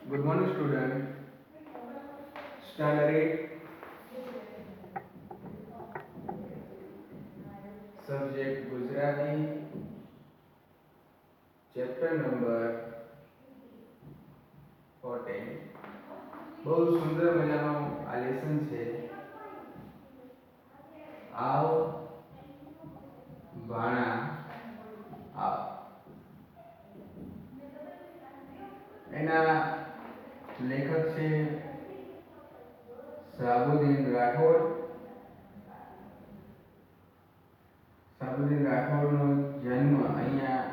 Good morning, student. Standard 8, subject Gujarati, chapter number 14. બહુ સુંદર મજાનો આ લેસન છે. આવ ભાણા આવ. એના લેખક છે સાબુદ્દીન રાઠોડ. સાબુદ્દીન રાઠોડનો જન્મ અહીંયા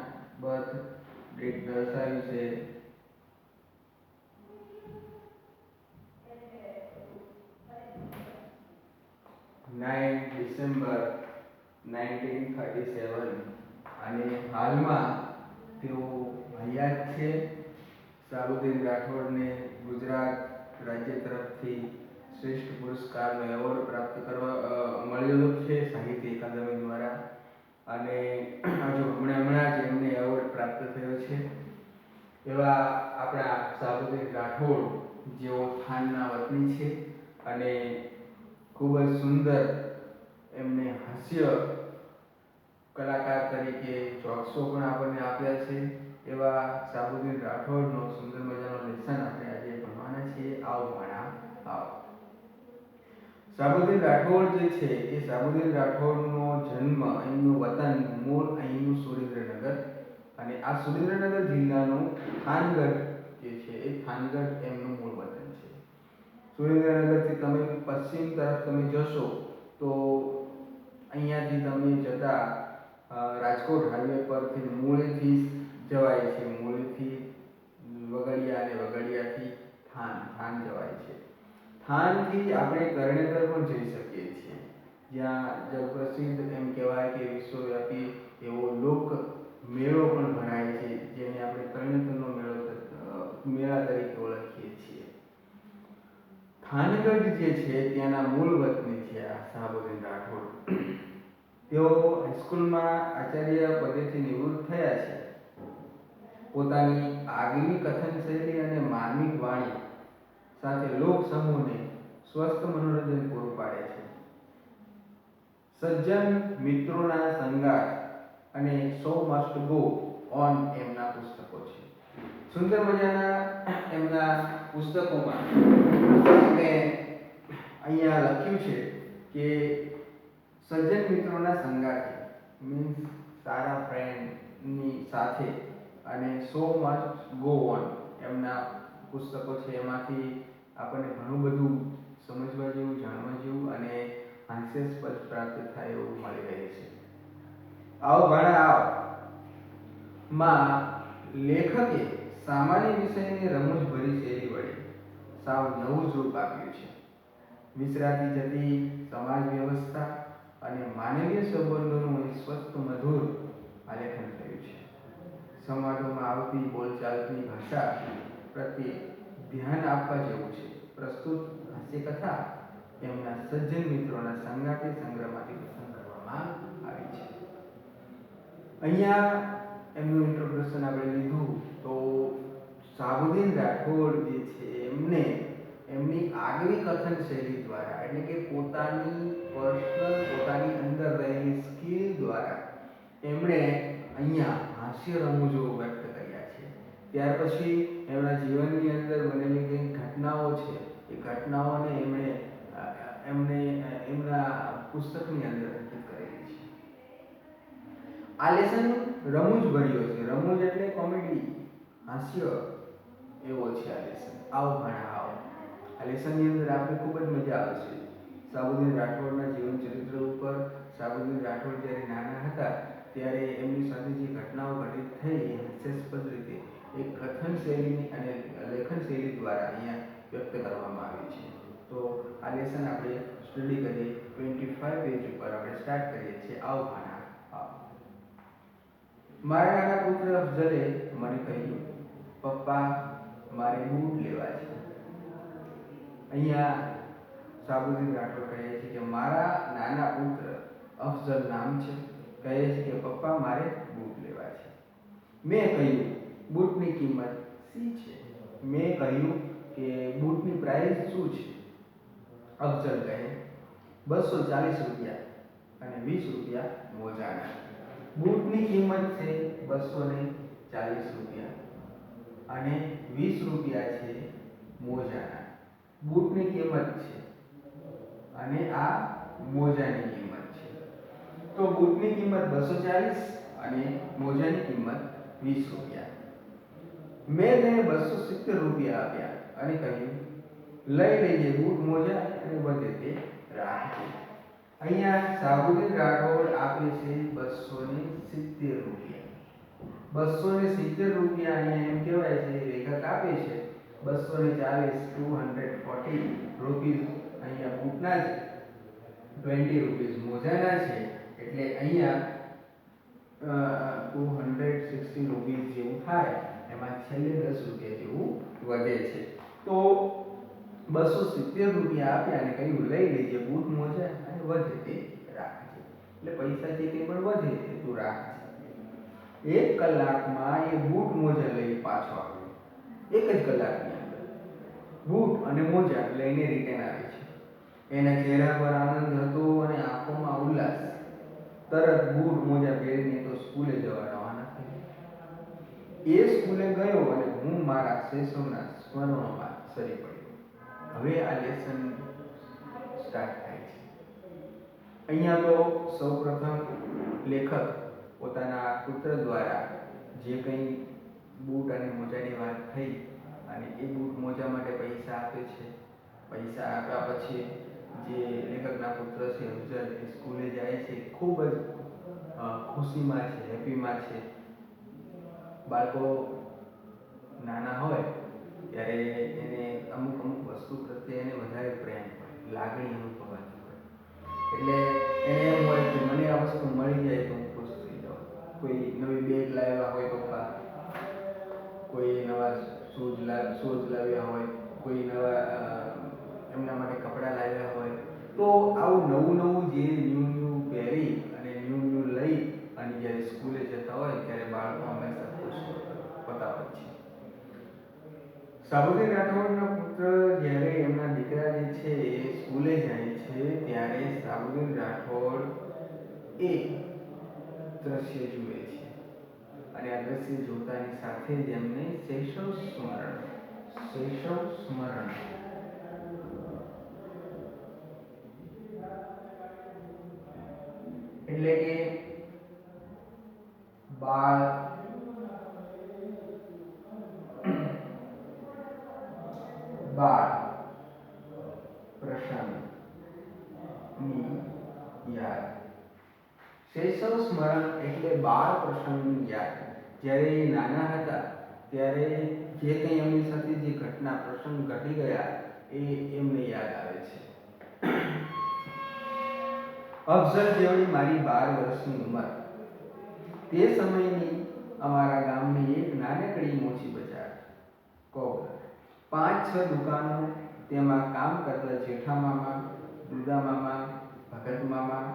બર્થ ડેટ દર્શાવી છે 9 ડિસેમ્બર 1937 અને હાલમાં તેઓ હયાત છે. સાબુદ્દીન રાઠોડને ગુજરાત રાજ્ય તરફથી શ્રેષ્ઠ પુરસ્કારનો એવોર્ડ પ્રાપ્ત મળેલો છે સાહિત્ય અકાદમી દ્વારા. અને હજુ હમણાં જ એમને એવોર્ડ પ્રાપ્ત થયો છે. એવા આપણા સાબુદ્દીન રાઠોડ જેઓ થાનના વતની છે અને ખૂબ જ સુંદર એમને હાસ્ય કલાકાર તરીકે જોક્સો પણ આપણને આપ્યા છે. એવા સાબુદ્દીન રાઠોડનો સુંદર મજાનો લેસન આપણે આજે ભણવાના છીએ. આવ ભણા આવ. સાબુદ્દીન રાઠોડ જે છે એ સાબુદ્દીન રાઠોડનો જન્મ અહીંનું વતન મૂળ અહીંનું સુરેન્દ્રનગર અને આ સુરેન્દ્રનગર જિલ્લાનું થાનગઢ જે છે એ થાનગઢ એમનું મૂળ વતન છે. સુરેન્દ્રનગરથી તમે પશ્ચિમ તરફ તમે જશો તો અહીંયાથી તમે જતા રાજકોટ હાઈવે પરથી મૂળેથી જવાય છે. મૂળેથી વગડિયા અને વગડિયાથી થાન જવાય છે. થાનથી આપણે તરણેતર પણ જઈ શકીએ છીએ, જ્યાં જગપ્રસિદ્ધ એમ કહેવાય કે વિશ્વવ્યાપી એવો લોક મેળો પણ ભરાય છે, જેને આપણે તરણેતરનો મેળા તરીકે ઓળખીએ છીએ. થાનગઢ જે છે ત્યાંના મૂળ વતની છે આ સાબુદ્દીન રાઠોડ. તેઓ હાઈસ્કૂલમાં આચાર્ય પદેથી નિવૃત્ત થયા છે. પોતાની આગવી કથન શૈલી અને માર્મિક વાણી સાથે લોક સમૂહને સ્વસ્થ મનોરંજન પૂરું પાડે છે. સજ્જન મિત્રોના સંગાત અને સો મસ્ટ ગો ઓન એમના પુસ્તકો છે. સુંદર મજાના એમના પુસ્તકોમાં એમણે અહીંયા લખ્યું છે કે સજ્જન મિત્રોના સંગાતે મીન્સ સારા ફ્રેન્ડની સાથે અને સો મચ ગો ઓન એમના પુસ્તકો છે. એમાંથી આપણને ઘણું બધું સમજવા જેવું, જાણવા જેવું અને હાસ્યાસ્પદ પ્રાપ્ત થાય એવું મળી રહે છે. આવ ભાણા આવ માં લેખકે સામાન્ય વિષયની રમૂજભરી શૈલી વડે સાવ નવું જ રૂપ આપ્યું છે. વિસરાતી જતી સમાજ વ્યવસ્થા અને માનવીય સંબંધોનું સ્વસ્થ મધુર આલેખન થયું છે. સંવાદોમાં આવતી બોલચાલની ભાષા પ્રત્યે ધ્યાન આપવા જેવું છે. પ્રસ્તુત હાસ્યકથા તેમના સજ્જન મિત્રોના સંગાતે સંગ્રહમાંથી પસંદ કરવામાં આવી છે. અહીંયા એમનું ઇન્ટ્રોડક્શન આપણે લીધું તો સાબુદ્દીન રાઠોડ જે છે એમને એમની આગવી કથન શૈલી દ્વારા એટલે કે પોતાની અંદર રહેલી સ્કિલ દ્વારા એમણે અહીંયા હાસ્ય રમૂજો વ્યક્ત કર્યા છે. ત્યાર પછી એમના જીવનની અંદર બનેલી કંઈક ઘટનાઓ છે એ ઘટનાઓને એમણે એમના પુસ્તકની અંદર અંકિત કરેલી છે. આ લેસન રમૂજ ભર્યો છે. રમૂજ એટલે કોમેડી, હાસ્ય એવો છે આ લેસન. આવ ભાણા આવ. આ લેસનની અંદર આપણે ખૂબ જ મજા આવશે. સાબુદ્દીન રાઠોડના જીવન ચરિત્ર ઉપર, સાબુદ્દીન રાઠોડ જ્યારે નાના હતા ત્યારે એમની સાથે જે ઘટનાઓ ઘટિત થઈ એ હાસ્યાસ્પદ રીતે એક કથન શૈલીની અને લેખન શૈલી દ્વારા અહીંયા વ્યક્ત કરવામાં આવી છે. તો આ લેસન આપણે સ્ટડી કરીએ. 25 પેજ ઉપર આપણે સ્ટાર્ટ કરીએ છીએ. આવ ભાણા આવ. મારા નાના પુત્ર અફઝલે મને કહ્યું, પપ્પા મારે બૂટ લેવા છે. અહીંયા સાબુદ્દીન રાઠોડ કહે છે કે મારા નાના પુત્ર અફઝલ નામ છે, કહે છે કે પપ્પા મારે બૂટ લેવા છે. મેં કહ્યું બૂટની કિંમત સી છે? મેં કહ્યું કે બૂટની પ્રાઇસ શું છે? અફઝલ કહે 240 રૂપિયા અને 20 રૂપિયા મોજાના. બૂટની કિંમત છે 240 રૂપિયા અને 20 રૂપિયા છે મોજાના. બૂટની કિંમત છે અને આ મોજાની કિંમત છે. તો બૂટની કિંમત 240 અને મોજાની કિંમત 20 રૂપિયા. મેં તેને 270 રૂપિયા આપ્યા અને કહ્યું લઈ લેજે બૂટ મોજા અને વધે તે રાખજે. અહીંયા સાબુદ્દીન રાઠોડ આપે છે 270 રૂપિયા. 270 રૂપિયા અહીંયા એમ કહેવાય છે, લેખક આપે છે 240 રૂપીસ અહીંયા બૂટના છે, 20 રૂપીસ મોજાના છે, એટલે અહીંયા 260 રૂપીસ જેવું થાય. એમાં છેલ્લે 10 રૂપિયા જેવું વધે છે. તો 270 રૂપિયા આપ્યા અને કહ્યું લઈ લેજે બૂટ મોજા અને વધે તે રાખજે. એટલે પૈસા જે કંઈ પણ વધે તે તું રાખજે. 1 કલાકમાં એ બૂટ મોજા લઈ પાછો આવ્યો. એક જ કલાકની અંદર બૂટ અને મોજા લઈને રિટર્ન આવે છે. એના ચહેરા પર આનંદ હતો અને આંખોમાં ઉલ્લાસ. તરત બૂટ મોજા પહેરીને તો સ્કૂલે જવા રવાના થયો. એ સ્કૂલે ગયો અને હું મારા શૈશવના સ્મરણોમાં સરી પડ્યો. હવે આ લેસન સ્ટાર્ટ થાય છે. અહીંયા તો સૌપ્રથમ લેખક પોતાના પુત્ર દ્વારા જે કંઈ બૂટ અને મોજાની વાત થઈ અને એ બૂટ મોજા માટે પૈસા આપે છે. પૈસા આપ્યા પછી જે લેખકના પુત્ર છે અફઝલ એ સ્કૂલે જાય છે. ખૂબ જ ખુશીમાં છે, હેપીમાં છે. બાળકો નાના હોય ત્યારે એને અમુક વસ્તુ પ્રત્યે એને વધારે પ્રેમ હોય, લાગણી અનુભવાતી હોય. એટલે એને એમ હોય કે મને આ વસ્તુ મળી જાય તો હું ખુશ થઈ જાઉં. કોઈ નવી બેગ લાવ્યા હોય પપ્પા, કોઈ નવા શૂઝ લાવ્યા હોય, કોઈ નવા એમના માટે કપડાં લાવ્યા હોય, તો આવું નવું જે ન્યૂ પહેરી અને ન્યૂ લઈ અને જ્યારે સ્કૂલે જતા હોય ત્યારે બાળકો હંમેશા ખુશ હોતા હોય છે. સાબુદ્દીન રાઠોડના પુત્ર જ્યારે એમના દીકરા જે છે એ સ્કૂલે જાય છે ત્યારે સાબુદ્દીન રાઠોડ એક દ્રશ્ય જુએ છે અને આ દ્રશ્ય જોતાની સાથે જ એમને શૈશવ સ્મરણ એટલે કે બાળ પ્રસંગની યાદ. શૈશવ સ્મરણ એટલે બાળ પ્રસંગની યાદ. જ્યારે એ નાના હતા ત્યારે જે કંઈ એમની સાથે જે ઘટના પ્રસંગ ઘટી ગયા એ એમને યાદ આવે છે. અફઝલ જેવડી મારી 12 વર્ષની ઉંમર. તે સમયની અમારા ગામની એક નાનકડી મોચી બજાર. 5-6 દુકાનો, તેમાં કામ કરતા જેઠા મામા, દુદા મામા, ભગત મામા,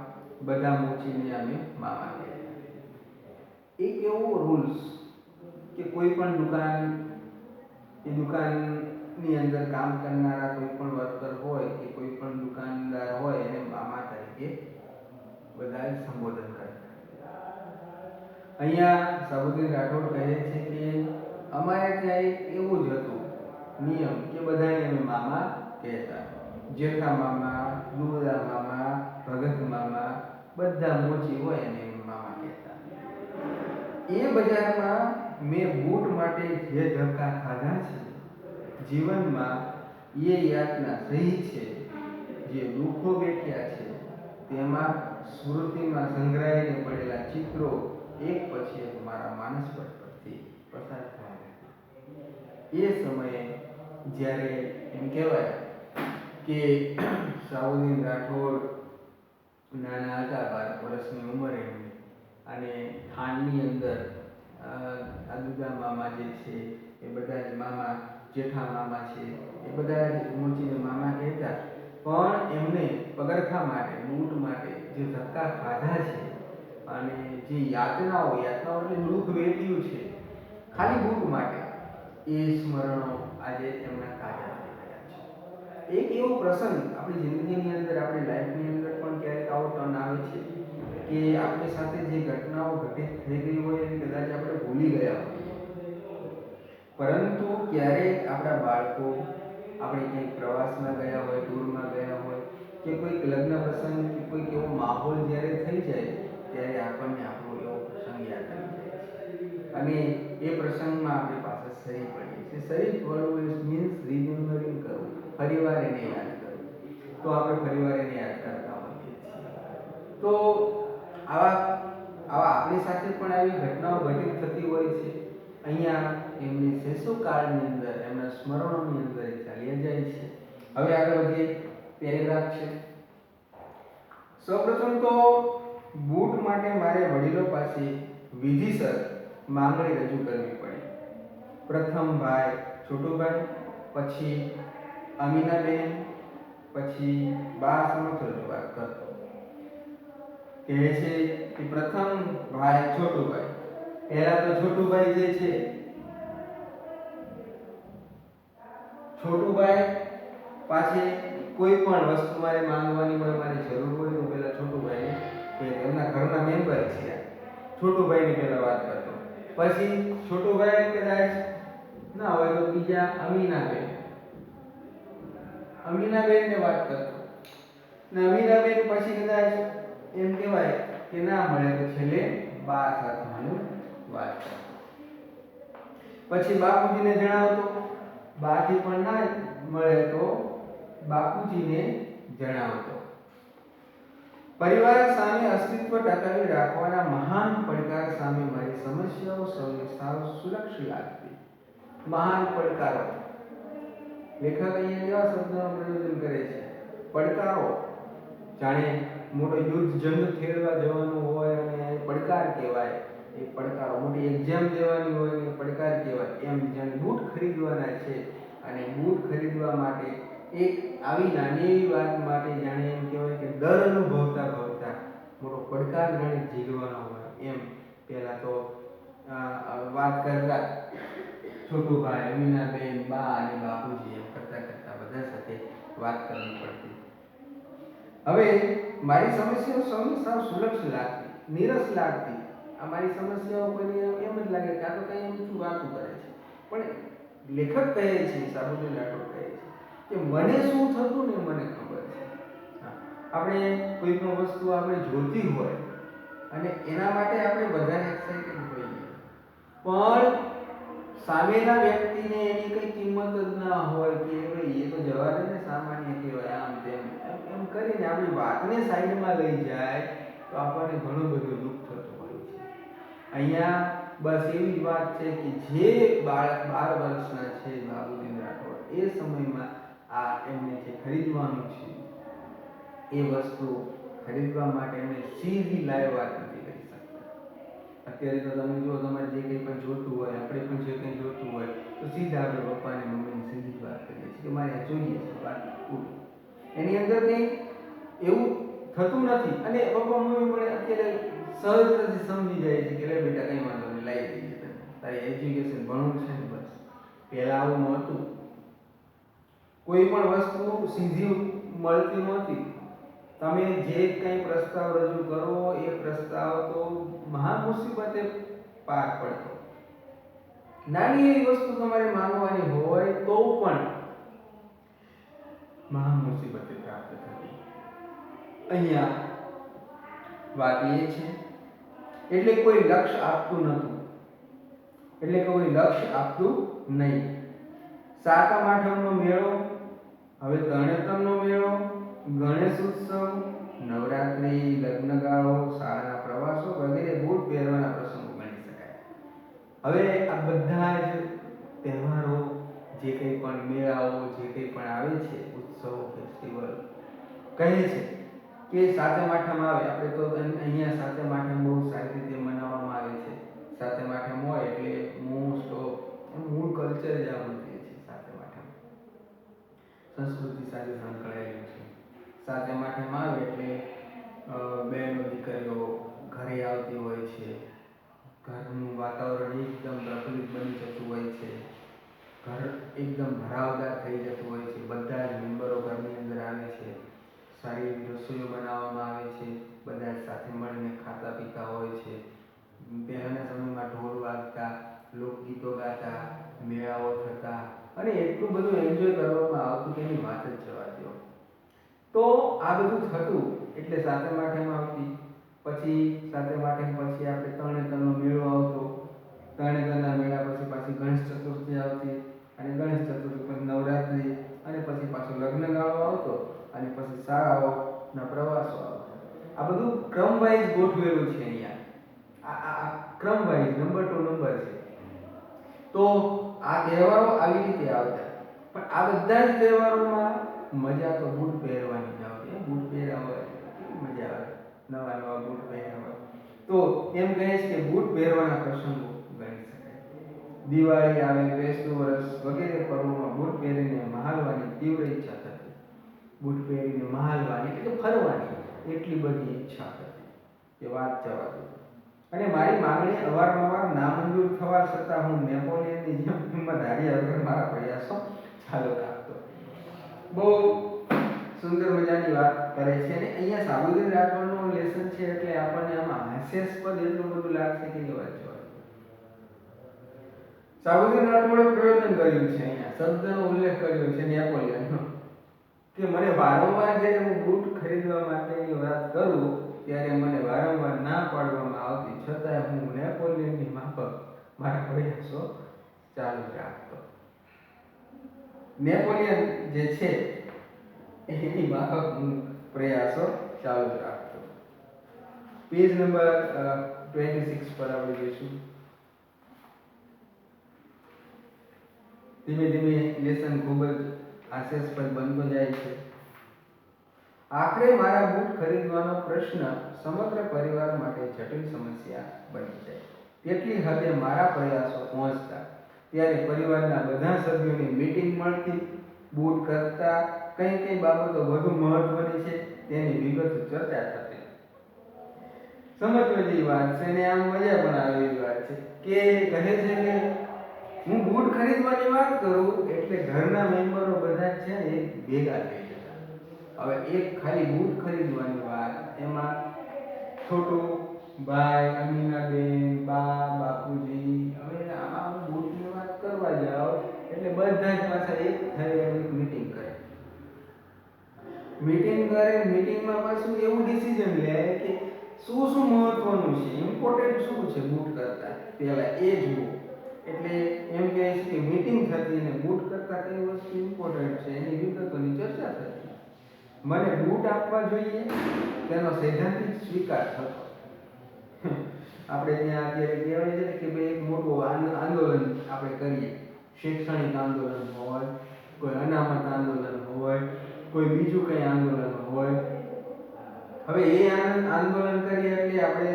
બધા મોચીને અમે મામા કહેતા. એક એવો રૂલ્સ કે કોઈ પણ દુકાનની અંદર કામ કરનારા કોઈ પણ વર્કર હોય કે કોઈ પણ દુકાનદાર હોય એને મામા તરીકે બધા સંબોધન કરતા. અહીંયા સાબુદ્દીન રાઠોડ કહે છે કે અમારે ત્યાં એક એવું જ હતું નિયમ કે બધાને અમે મામા કહેતા. જેઠા મામા, દુદા મામા, ભગત મામા, બધા મોચી હોય અને મામા કહેતા. એ બજારમાં મેં બૂટ માટે જે ધક્કા ખાધા છે, જીવનમાં એ યાતના સહી છે, જે દુઃખો વેઠ્યા છે, તેમાં સ્મૃતિમાં સંગ્રહાઈને પડેલા ચિત્રો એક પછી એક મારા માનસપટ પરથી પસાર થયા. એ સમયે જ્યારે એમ કહેવાય કે સાબુદ્દીન રાઠોડ નાના હતા, 12 વર્ષની ઉંમરે, અને થાનની અંદર દુદા મામા જે છે એ બધા જ મામા, જેઠા મામા છે એ બધા જ મોચીને મામા કહેતા. પણ એમને પગરખા માટે, બૂટ માટે જે ધક્કા ખાધા છે અને જે યાતનાઓ એટલે દુઃખ વેઠ્યું છે ખાલી બૂટ માટે, એ સ્મરણો આજે એમના તાજા થઈ ગયા છે. એક એવો પ્રસંગ આપણી જિંદગીની અંદર, આપણી લાઈફની અંદર પણ ક્યારેક આવો ટર્ન આવે છે કે આપણી સાથે જે ઘટનાઓ ઘટિત થઈ ગઈ હોય એ કદાચ આપણે ભૂલી ગયા હોઈએ, પરંતુ ક્યારેક આપણા બાળકો, આપણે ક્યાંક પ્રવાસમાં ગયા હોય, ટૂરમાં ગયા હોય, કે કોઈક લગ્ન પ્રસંગ કે કોઈક એવો માહોલ જ્યારે થઈ જાય ત્યારે આપણને આપણો એવો પ્રસંગ યાદ આવી જાય છે અને એ પ્રસંગમાં આપણી પાસે સરી પડીએ છીએ. સરી પડવું મીન્સ રિમેમ્બરિંગ કરવું, ફરીવાર એને યાદ કરવું. તો આપણે ફરીવાર એને યાદ કરતા હોઈએ છીએ. તો આવા આવા આપણી સાથે પણ આવી ઘટનાઓ ઘટિત થતી હોય છે. અહીંયા એમની શેષોકાળની અંદર, એમના સ્મરણોની અંદર એ ચાલ્યા જાય છે. હવે આગળ વધીએ. પેરેગ્રાફ છે. સૌપ્રથમ તો બૂટ માટે મારે વડીલો પાસે વિધિસર માંગણી રજૂ કરવી પડી. પ્રથમ ભાઈ છોટુભાઈ, પછી અમીનાબેન, પછી બા સમક્ષ રજૂઆત કરતો. કહે છે કે પ્રથમ ભાઈ છોટુભાઈ. પહેલા તો છોટુભાઈ જે છે, છોટુભાઈ પાસે કોઈ પણ વસ્તુ મારે માંગવાની હોય, મારે જરૂર હોય તો પહેલા છોટુભાઈને, કે એમના ઘરના મેમ્બર છે, છોટુભાઈની પહેલા વાત કરતો. પછી છોટુભાઈ કદાચ ના હોય તો બીજા અમીનાબેનને વાત કરતો. ને અમીનાબેન પછી કદાચ એમ કહેવાય કે ના મળે તો છેલ્લે બા સાથે હું વાત કરતો. પછી બાપુજીને જણાવતો. બાથી પણ ના મળે તો બાપુજીને જણાવતો. પરિવાર સામે અસ્તિત્વ ટકાવી રાખવાના મહાન પડકાર સામે મારી સમસ્યાઓ સૌને સાવ સુલક્ષ લાગતી. મહાન પડકારો. લેખક અહીંયા કેવા શબ્દોનું પ્રયોજન કરે છે? પડકારો. જાણે મોટો યુદ્ધ જંગ ખેડવા જવાનું હોય અને પડકાર કહેવાય, એ પડકારો. મોટી એક્ઝામ દેવાની હોય એ પડકાર કહેવાય. એમ જાણે બૂટ ખરીદવાના છે અને બૂટ ખરીદવા માટે એક આવી નાની એવી વાત માટે જાણે એમ કહેવાય કે ડર અનુભવતા મોટો પડકાર જાણે ઝીલવાનો હોય એમ પહેલા તો વાત કરતા છોટુભાઈ, અમીનાબેન, બા અને બાપુજી એમ કરતા બધા સાથે વાત કરવી પડતી. હવે મારી સમસ્યાઓ સૌને સાવ સુલક્ષ લાગતી, નીરસ લાગતી. આ મારી સમસ્યાઓ કોઈને એમ જ લાગે કે આ તો કંઈ ઊંચું વાતું કરે છે. પણ લેખક કહે છે, સાબુદ્દીન રાઠોડ કહે છે કે મને શું થતું ને મને ખબર છે. આપણે કોઈ પણ વસ્તુ આપણે જોતી હોય અને એના માટે આપણે બધાને એક્સાઇટેડ હોઈએ, પણ સામેના વ્યક્તિને એની કઈ કિંમત જ ના હોય કે ભાઈ એ તો જવા દે ને, સામાન્ય કહેવાય, આમ તેમ એમ કરીને આપણી વાતને સાઈડમાં લઈ જાય તો આપણને ઘણું બધું દુઃખ થતું હોય છે. અહીંયા બસ એવી જ વાત છે કે જે બાળક 12 વર્ષના છે, બાબુદીન રાઠોડ, એ સમયમાં આ એમને જે ખરીદવાનું છે એ વસ્તુ ખરીદવા માટે એમને સીધી લાઈવ વાત નથી કરી શકતા. અત્યારે તો તમે જો, તમારે જે કંઈ પણ જોતું હોય, આપણે પણ જે કંઈ જોતું હોય તો સીધા આપણે પપ્પાને મમ્મીને સીધી જ વાત કરીએ છીએ કે મારે આ જોઈએ છે, વાત પૂરી. એની અંદર કંઈ એવું થતું નથી અને પપ્પા મમ્મી પણ અત્યારે સહજતાથી સમજી જાય છે કે લે બેટા કંઈ વાંધો નહીં, લાવી દઈએ તને, તારી એજ્યુકેશન ભણવું છે ને બસ. પહેલાં આવું નહોતું. કોઈ પણ વસ્તુ સીધી મળતી નહોતી. તમે જે કંઈ પ્રસ્તાવ રજૂ કરો એ પ્રસ્તાવ તો મહા મુસીબતે પાર પડતો. નાની એવી વસ્તુ તમારે માંગવાની હોય તો પણ મહા મુસીબતે પ્રાપ્ત થતી. અહીંયા વાત એ છે, એટલે કોઈ લક્ષ્ય આપતું નહોતું, એટલે કોઈ લક્ષ્ય આપતું નહીં. સાતમ આઠમનો મેળો, હવે તરણેતરનો મેળો, ગણેશ ઉત્સવ, નવરાત્રી, લગ્નગાળો, શાળાના પ્રવાસો વગેરે બૂટ પહેરવાના પ્રસંગો ગણી શકાય. હવે આ બધા જ તહેવારો, જે કંઈ પણ મેળાઓ, જે કંઈ પણ આવે છે, ઉત્સવો, ફેસ્ટિવલ, કહે છે કે સાતમ આઠમ આવે, આપણે તો અહીંયા સાતમ આઠમ બહુ સારી રીતે મનાવવામાં આવે છે. સાતમ આઠમ હોય એટલે મોસ્ટ ઓફ મૂળ કલ્ચર જ આપણું છે. સાતમ આઠમ સંસ્કૃતિ સાથે સંકળાયેલું છે. સાતમ આઠમ આવે એટલે બહેનો દીકરીઓ ઘરે આવતી હોય છે, ઘરનું વાતાવરણ એકદમ પ્રફુલ્લિત બની જતું હોય છે. ઘર એકદમ ભરાવદાર થઈ જતું હોય છે, બધા જ મેમ્બરો ઘરની અંદર આવે છે, સારી એવી રસોઈઓ બનાવવામાં આવે છે, બધા જ સાથે મળીને ખાતા પીતા હોય છે. પહેલાંના સમયમાં ઢોલ વાગતા, લોકગીતો ગાતા, મેળાઓ થતા અને એટલું બધું એન્જોય કરવામાં આવતું કે એની વાત જ જવા દો. તો આ બધું થતું એટલે સાતમ આઠમ આવતી, પછી સાતમ આઠમ પછી આપણે તરણેતરનો મેળો આવતો, તરણેતરના મેળા પછી પાછી ગણેશ ચતુર્થી આવતી, અને ગણેશ ચતુર્થી પછી નવરાત્રિ, અને પછી પાછો લગ્નગાળો આવતો, અને પછી શાળાઓના પ્રવાસો આવતા. આ બધું ક્રમ વાઇઝ ગોઠવેલું છે અહીંયા. આ ક્રમ વાઇઝ નંબર ટુ નંબર છે. તો આ તહેવારો આવી રીતે આવતા. પણ આ બધા જ તહેવારોમાં મજા તો બૂટ પહેરવાની જ આવતી. બૂટ પહેર્યા હોય કેવી મજા આવે, નવા નવા બૂટ પહેર્યા હોય. તો એમ કહે છે કે બૂટ પહેરવાના પ્રસંગો ગણી શકાય. દિવાળી આવે, બેસતું વર્ષ વગેરે પર્વોમાં બૂટ પહેરીને મહાલવાની તીવ્ર ઈચ્છા થતી. બૂટ પહેરીને મહાલવાની એટલે ફરવાની એટલી બધી ઈચ્છા થતી કે વાત જવા દો. અને મારી માંગણી અવારનવાર નામંજૂર થવા છતાં હું નેપોલિયનની જેમ હિંમતહાર્યા વગર મારા પ્રયાસો ચાલુ રાખતો. બહુ સુંદર મજાની વાત કરે છે. અને અહીંયા સાબુદ્દીન રાઠોડનું લેસન છે એટલે આપણને આમાં હાસ્યાસ્પદ એટલું બધું લાગશે કે એની વાત જવા દો. સાબુદ્દીન રાઠોડે પ્રયોજન કર્યું છે, અહીંયા શબ્દનો ઉલ્લેખ કર્યો છે નેપોલિયનનો, કે મને વારંવાર જ્યારે હું બૂટ ખરીદવા માટેની વાત કરું ત્યારે મને વારંવાર ના પાડવામાં આવતી, છતાં હું નેપોલિયનની માફક મારા પ્રયાસો ચાલુ રાખતો. નેપોલિયન જે છે એની માફક હું પ્રયાસો ચાલુ રાખતો. પેજ નંબર 26 પર આપણે જોઈશું. ધીમે ધીમે લેસન ખૂબ જ હાસ્યાસ્પદ બનતો જાય છે. આખરે મારા બૂટ ખરીદવાનો પ્રશ્ન સમગ્ર પરિવાર માટે જટિલ સમસ્યા બની જાય. તેટલી હદે મારા પ્રયાસો પહોંચતા ત્યારે પરિવારના બધા સભ્યોની મીટિંગ મળતી. બૂટ કરતા કઈ કઈ બાબતો વધુ મહત્વની છે તેની વિગત ચર્ચા થતી. સમજવા જેવી વાત છે અને આમ મજા પણ આવે એવી વાત છે કે કહે છે કે હું બૂટ ખરીદવાની વાત કરું એટલે ઘરના મેમ્બરો બધા છે ને એક ભેગા થઈ જતા. હવે એક ખાલી બૂટ ખરીદવાની વાત, એમાં છોટું ભાઈ, અમીનાબેન, બા, બાપુજી, હવે આમાં બૂટની વાત કરવા જાઓ એટલે બધા જ પાછા એક થઈ એક મીટિંગ કરે. મીટિંગમાં પાછું એવું ડિસિઝન લે કે શું શું મહત્વનું છે, ઇમ્પોર્ટન્ટ શું છે બૂટ કરતા પહેલા એ જુઓ. એટલે એમ કહે છે કે મીટિંગ થતી અને બૂટ કરતા કઈ વસ્તુ ઇમ્પોર્ટન્ટ છે એની વિગતોની ચર્ચા થતી. મને બૂટ આપવા જોઈએ તેનો સૈદ્ધાંતિક સ્વીકાર થતો. આપણે ત્યાં અત્યારે કહેવાય છે કે ભાઈ એક મોટું આંદોલન આપણે કરીએ, શૈક્ષણિક આંદોલન હોય, કોઈ અનામત આંદોલન હોય, કોઈ બીજું કંઈ આંદોલન હોય. હવે એ આંદોલન કરીએ એટલે આપણે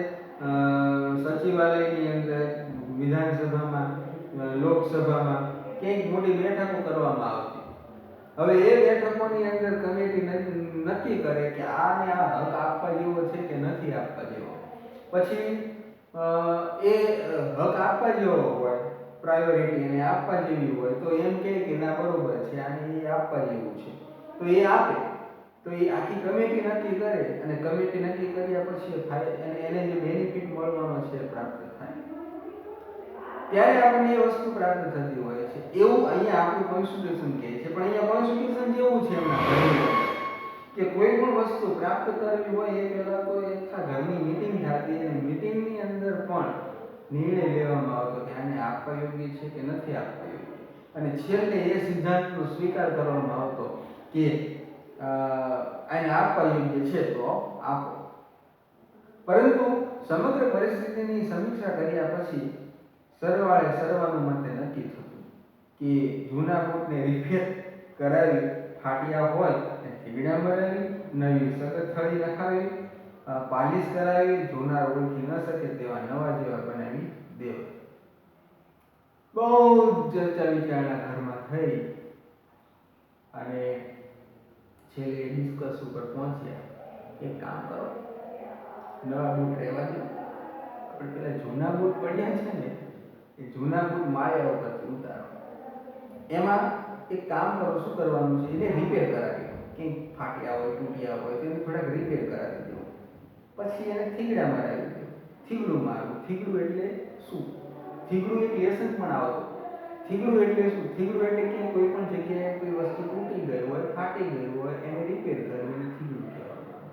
સચિવાલયની અંદર, વિધાનસભામાં, લોકસભામાં કંઈક મોટી બેઠકો કરવામાં આવતી. હવે એ બેઠકોની અંદર કમિટી નક્કી કરે કે આને આ હક આપવા જેવો છે કે નથી આપવા જેવો. પછી એ હક આપવા જેવો હોય, પ્રાયોરિટી એને આપવા જેવી હોય તો એમ કહે કે ના બરોબર છે, આને એ આપવા જેવું છે તો એ આપે. તો એ આખી કમિટી નક્કી કરે અને કમિટી નક્કી કર્યા પછી એને જે બેનિફિટ મળવાનો છે પ્રાપ્ત થાય, ત્યારે આપણને એ વસ્તુ પ્રાપ્ત થતી હોય છે. એવું અહીંયા આપણું કોન્સ્ટિટ્યુશન કહે છે. પણ અહીંયા કોન્સ્ટિટ્યુશન જેવું છે એમના કે કોઈ પણ વસ્તુ પ્રાપ્ત કરવી હોય એ પહેલા તો આખા ઘરની મીટિંગ થતી અને મીટિંગની અંદર પણ નિર્ણય લેવામાં આવતો કે આને આપવા યોગ્ય છે કે નથી આપવા યોગ્ય, અને છેલ્લે એ સિદ્ધાંતનો સ્વીકાર કરવામાં આવતો કે આને આપવા યોગ્ય છે તો આપો. પરંતુ સમગ્ર પરિસ્થિતિની સમીક્ષા કર્યા પછી સરવાળે સર્વાનુમતે નક્કી થતું કે જૂના બૂટને રિપેર કરાવી, ફાટ્યા હોય થીગડા મરાવી, નવી સગથળી નખાવી, પાલિશ કરાવી, જૂના ઓળખી ન શકે તેવા નવા જેવા બનાવી દેવા. બહુ ચર્ચા વિચારણા ઘરમાં થઈ અને છેલ્લે ડિસ્કસ ઉપર પહોંચ્યા. એક કામ કરો, નવા બૂટ રહેવા દો, આપણે પેલા જૂના બૂટ પડ્યા છે ને એ જૂના બૂટ માળિયા ઉપરથી ઉતારો. એમાં એક કામ કરો, શું કરવાનું છે, એને રિપેર કરાવી દો. કંઈક ફાટ્યા હોય, તૂટ્યા હોય તો એને થોડાક રિપેર કરાવી દો. પછી એને થીગડા મરાવી દો. થીગડું મારવું. થીગડું એટલે શું? થીગડું એક લેસન પણ આવતું. થીગડું એટલે શું? થીગડું એટલે કે કોઈ પણ જગ્યાએ કોઈ વસ્તુ તૂટી ગઈ હોય, ફાટી ગઈ હોય, એને રિપેર કરવું, એને થીગડું કહેવામાં આવે.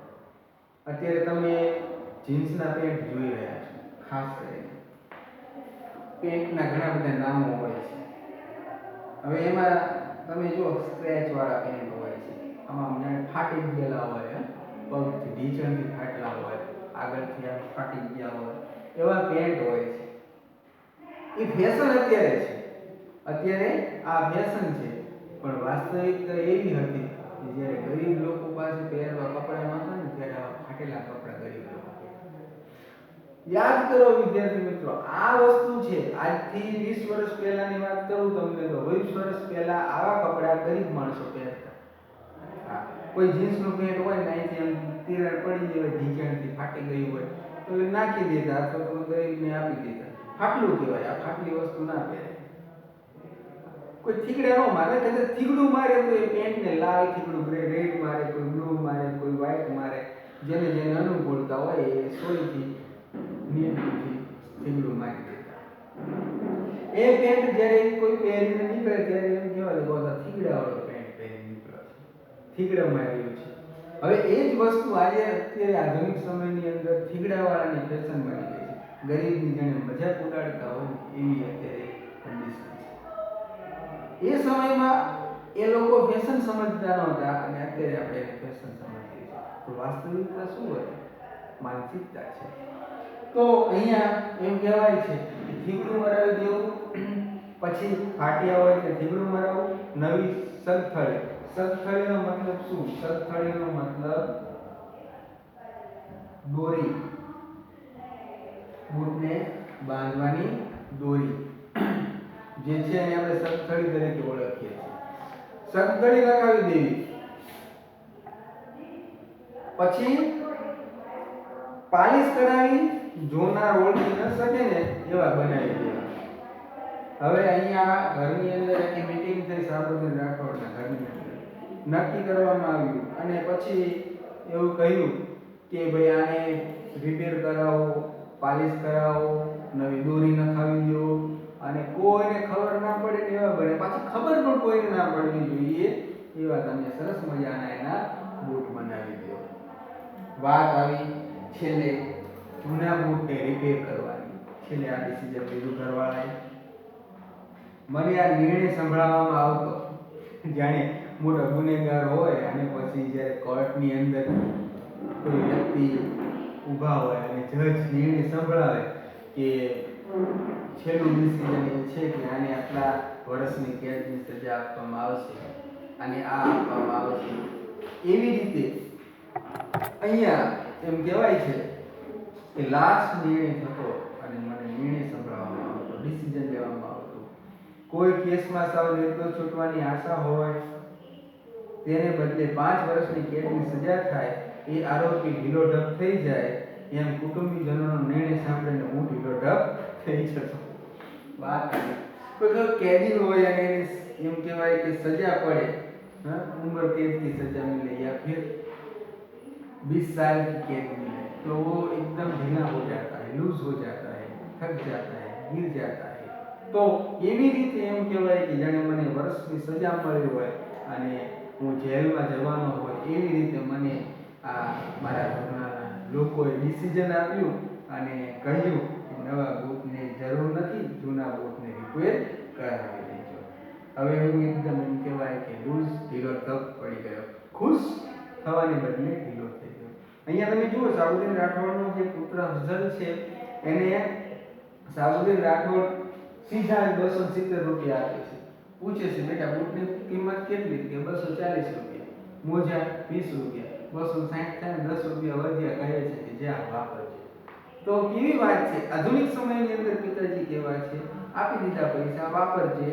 અત્યારે તમે જીન્સના પેન્ટ જોઈ રહ્યા છો. ખાસ કરીને પેન્ટના ઘણા બધા નામો હોય છે. હવે એમાં તમે જો સ્ક્રેચ વાળા પેન્ટ હોય છે, આમાં જાણે ફાટી ગયેલા હોય, પગથી ઢીચણથી ફાટેલા હોય, આગળથી આમ ફાટી ગયા હોય, એવા પેન્ટ હોય છે. એ ફેશન અત્યારે છે. અત્યારે આ ફેશન છે, પણ વાસ્તવિકતા એવી હતી કે જ્યારે ગરીબ લોકો પાસે પહેરવા કપડાં નહોતા ને, ત્યારે આવા ફાટેલા કપડાં ગરીબ લોકો. યાદ કરો વિદ્યાર્થી મિત્રો, આ વસ્તુ છે. આજથી 20 વર્ષ પહેલાની વાત કરું તમને તો 20 વર્ષ પહેલા આવા કપડાં ગરીબ માણસો પહેરતા. કોઈ જીન્સનું પેન્ટ હોય ને, અહીંથી આમ તિરાડ પડી ગઈ હોય, ઢીંચણથી ફાટી ગઈ હોય, તો એ નાખી દેતા અથવા તો ગરીબને આપી દેતા. ફાટલું કહેવાય. આ ફાટલી વસ્તુ ના પહેરે. કોઈ થીગડા ન મારે, કદાચ થીગડું મારે તો એ પેન્ટને લાલ થીગડું, રેડ મારે, કોઈ બ્લુ મારે, કોઈ વ્હાઈટ મારે, જેને જેને અનુકૂળતા હોય એ સોયથી નિયમથી થીગડું મારી દેતા. એ પેન્ટ જ્યારે કોઈ પહેરીને નીકળે ત્યારે એમ કહેવાય કે આ થીગડાવાળો પેન્ટ પહેરી નીકળ્યો છે, થીગડા માર્યું છે. હવે એ જ વસ્તુ આજે અત્યારે આધુનિક સમયની અંદર થીગડાવાળાની ફેશન બની ગઈ છે. ગરીબની જેને મજાક ઉડાડતા હોય એવી અત્યારે કન્ડિશન છે. એ સમયમાં એ લોકો ફેશન સમજતા નહોતા અને અત્યારે આપણે એને ફેશન સમજીએ છીએ. તો વાસ્તવિકતા શું હતી? માનસિકતા છે. તો અહીંયા એમ કહેવાય છે કે થીગડું મરાવી દેવું, પછી ફાટ્યા હોય કે થીગડું મરાવવું, નવી સગથળી. સગથળીનો મતલબ શું? સગથળીનો મતલબ દોરી, બૂટને બાંધવાની દોરી જે છે એને આપણે સગથળી તરીકે ઓળખીએ છીએ. સગથળી લગાવી દેવી, પછી પાલિશ કરાવી, જોનાર ઓળખી ન શકે ને એવા બનાવી દેવા. હવે અહીંયા ઘરની અંદર એક મીટિંગ થઈ સાબરમતી રાઠોડના ઘરની અંદર, નક્કી કરવામાં આવ્યું અને પછી એવું કહ્યું કે ભાઈ આને રિપેર કરાવો, પાલિશ કરાવો, નવી દોરી નખાવી દો અને કોઈને ખબર ના પડે એવા બને. પાછી ખબર પણ કોઈને ના પડવી જોઈએ એવા તમે સરસ મજાના એના બૂટ બનાવી દો. વાત આવી છેલ્લે જૂના બૂટને રિપેર કરવાની. છેલ્લે આ ડિસિઝન લીધું ઘરવાળાએ. મને આ નિર્ણય સંભળાવવામાં આવતો જાણે મોટો ગુનેગાર હોય અને પછી જ્યારે કોર્ટની અંદર કોઈ વ્યક્તિ ઊભા હોય અને જજ નિર્ણય સંભળાવે કે છેલ્લું ડિસિઝન એ છે કે આને આટલા વર્ષની કેદની સજા આપવામાં આવશે અને આ આપવામાં આવશે. એવી રીતે અહીંયા એમ કહેવાય છે કે લાસ્ટ નિર્ણય થતો અને મને નિર્ણય સંભળાવવામાં આવતો, ડિસિઝન લેવામાં આવતું. કોઈ કેસમાં સાવ નિર્દોષ છૂટવાની આશા હોય તેને બદલે 5 વર્ષની કેદની સજા થાય, એ આરોપી ઢીલો ઢબ થઈ જાય, એમ કુટુંબીજનોનો નિર્ણય સાંભળીને હું ઢીલો ઢબ થઈ જતો. વાત કોઈ કેદી હોય અને એમ કહેવાય કે સજા પડે, उम्र कैद की सजा मिले या फिर 20 साल की कैद मिले, तो वो एकदम ढीला हो जाता है, लूज हो जाता है, थक जाता है, गिर जाता है. तो એવી રીતે એમ કહેવાય કે જાણે મને વર્ષની સજા મળી હોય અને હું જેલમાં જવાનો હોય એવી રીતે મને આ મારા ઘરના લોકોએ ડિસિઝન આપ્યું અને કહ્યું કે નવા બૂટની જરૂર નથી, જૂના બૂટને રિપેર કરાવી દેજો. હવે હું એકદમ એમ કહેવાય કે લૂઝ, ઢીલો તપ પડી ગયો, ખુશ થવાને બદલે ઢીલો થઈ ગયો. અહીંયા તમે જુઓ સાબુદ્દીન રાઠોડનો જે પુત્ર અફઝલ છે એને સાબુદ્દીન રાઠોડ સીધા 270 રૂપિયા આપે છે. પૂછે છે બેટા બૂટની કિંમત કેટલી? કે 240 રૂપિયા. મોજા 20 રૂપિયા. 260 થાય 10 રૂપિયા વધ્યા, કહે છે કે જ્યાં વાપરજે. તો કેવી વાત છે, આધુનિક સમયની અંદર પિતાજી કેવા છે, આપી દીધા પૈસા, વાપરજે.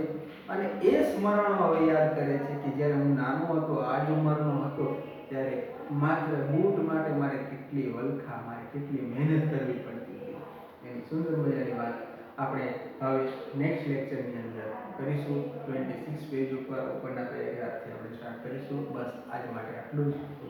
અને એ સ્મરણો હવે યાદ કરે છે કે જ્યારે હું નાનો હતો, આ જ ઉંમરનો હતો, ત્યારે માત્ર બૂટ માટે મારે કેટલી વલખા, મારે કેટલી મહેનત કરવી પડતી હતી. એની સુંદર મજાની વાત આપણે હવે નેક્સ્ટ લેક્ચરની અંદર કરીશું. કરીશું 26 પેજ ઉપર ઉપરના પેરેગ્રાફથી આપણે સ્ટાર્ટ કરીશું. બસ આજ માટે આટલું જ.